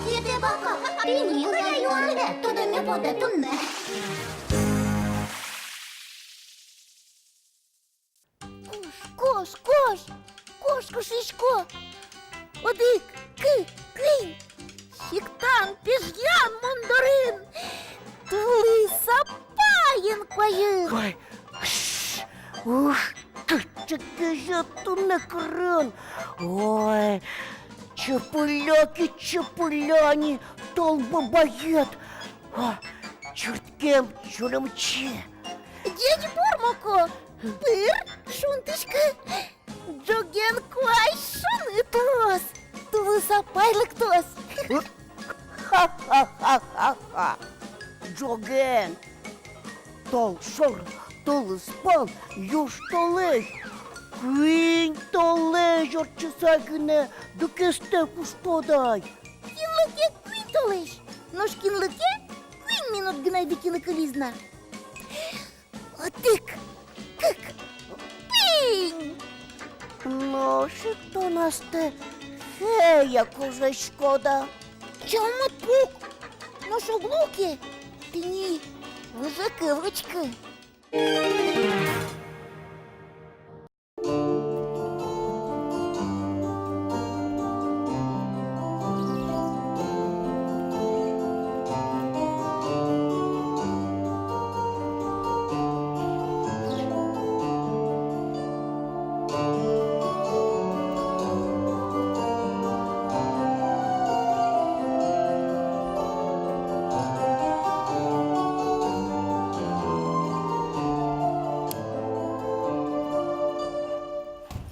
Кіти бака, пініла юрде, туди не буде, туне. Кошко, шишко, одик, кий, сіктан, піж'ян, мандарин, твлиса, паїн. Ой, ух, який же то не кран. Ой, чепуляки, чепуляні, толбобаєт. Чорткем, чоремче. Дядь Бурмоко, пир, шунтишка, джоген квай шунитос, твлиса пайликтос. Ха-ха-ха-ха-ха. Джоген. Тол шор, тол спал, юж толеж. Квінь толеж, орчесагне, до кестепу сподай. Кінлике квітолиш, нож кінлике, квін мінут гнай вікілика лізна. Одик, кик, пінь. Ну, що то нас те фея коже шкода. Чому пук? Нож оглуки, піні, вижакивочки.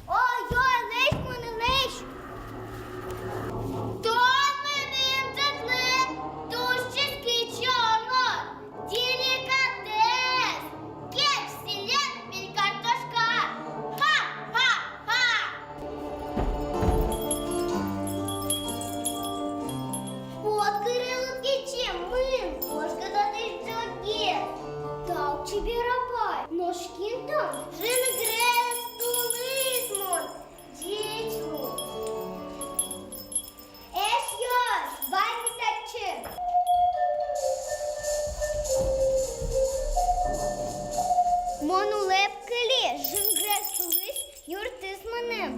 Ой-ой, лиш мене, лиш. Тут мене втекли, дужчиський чорнок, делікатес, кепсі, лепіль, картошка. Ха-ха-ха! Вот, Кирило, чем мы, ложка да ты джоге. Так тебе рабай, ножкин там, жингрес, тулизмон, дечу. Эш ёж, вайми тачы. Мону лепкали, жингрес, тулиз, юртыз менем.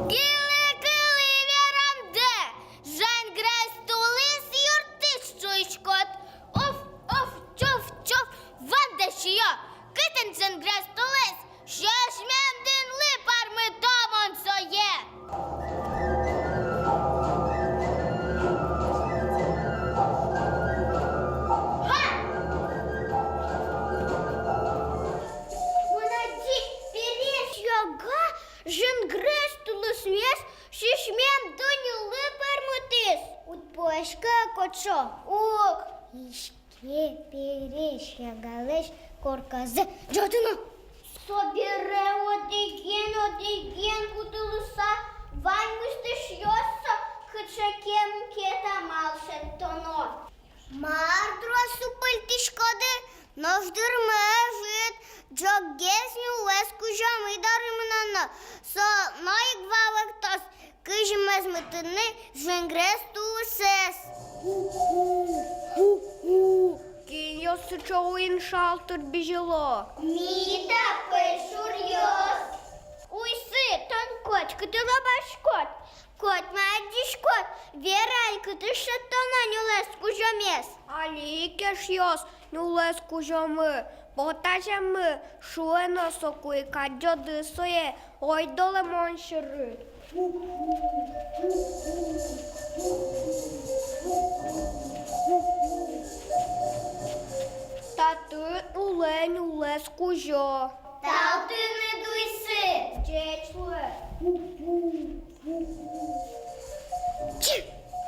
Кили верамде, жангрес тулис юртис чуйчкот. Оф, чоф, ванда шия, китен жангрес тулис, шашмем дин липар ми домон соє. Монади переш яга, жангрес тулис мес, шишмем дин липар мутис. Утпошка кочо, ок. İşte переш ягалеш корказы жадына. Собере одеген кутылыса, ваймысты шьёса, кычакем кетам алшен тоно. Мардро супылтишкоды, нождырмы жит, джоггес нюлес кужамы дарымынаны, со наик вавыктас, кыжымыз мытыны, жынгрес тулысес. Кийосы чоуин шалтыр бежело. Мида пышур ёс. Уйсы, тонкот, кытыла башкот. Кот мадишкот, верай, кыты шаттана нюлес кужамес. Али кеш йос, нюлес кужамы. Потажамы, шуэно сокуй, кадёды сое, ой доле моншыры. Тату нюлес кужо. Талтыны дуйсы. Чечлы.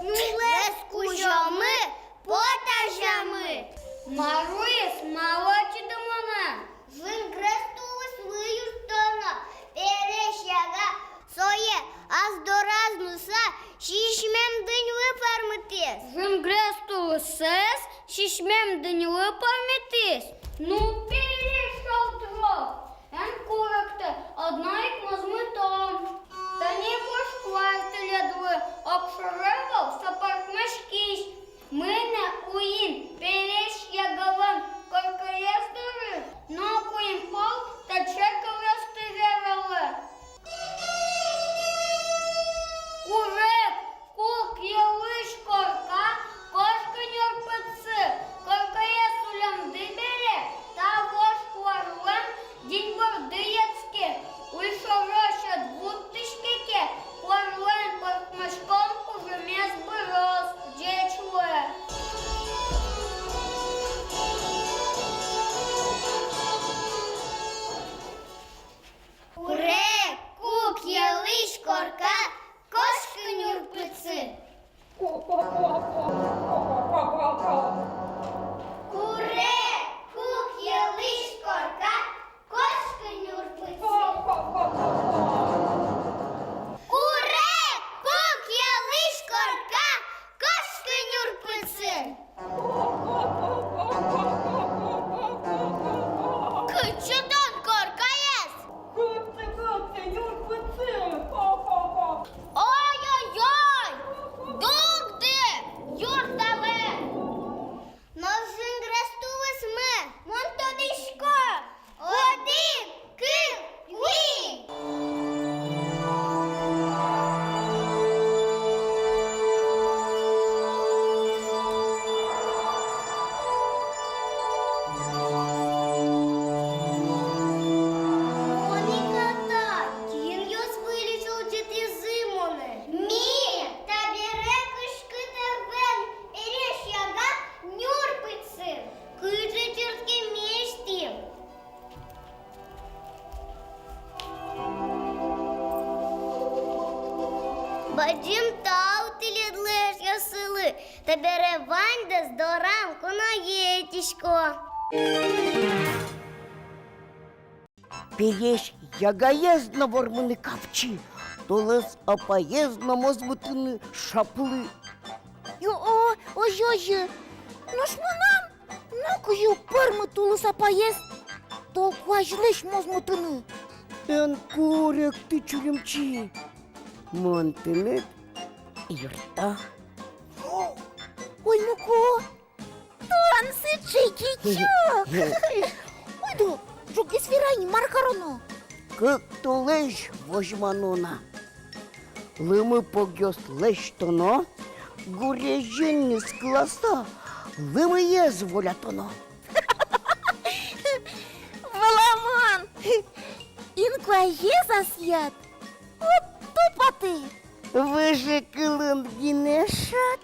Нюлес кужамы, потажамы. Маруис, молочи домона. Жингрес тулыс выюртана. Переш яга, сое, аздоразныса, шишмем дынь выпармытес. Жингрес тулысес, шишмем дыньлы памятыс. Ну, перешел трог. Эн коракты, одна их мазмы Баджим таутилідлеш ясили, тебе вандес до ранку наєтішко. Пієш ягаєзна вормини кавчі, толес апаєзна мозбутини шапли. Ой-ой-ой, ну ж манам, ну-кою перми сапаєс, толку ажлеш мозмутини. Енкурек ти чулімчі. Монтинет юрта. Ой, ну-ко, танси чики-чок. Ойду, жуки свирані маркарону. Как то лещ возьманона. Лымы погёст лещ тоно, гуреженни с класса, лымы ез волятоно. Валаман, інкваже зас'ят. От тупоти. Вы же кылын гинешат.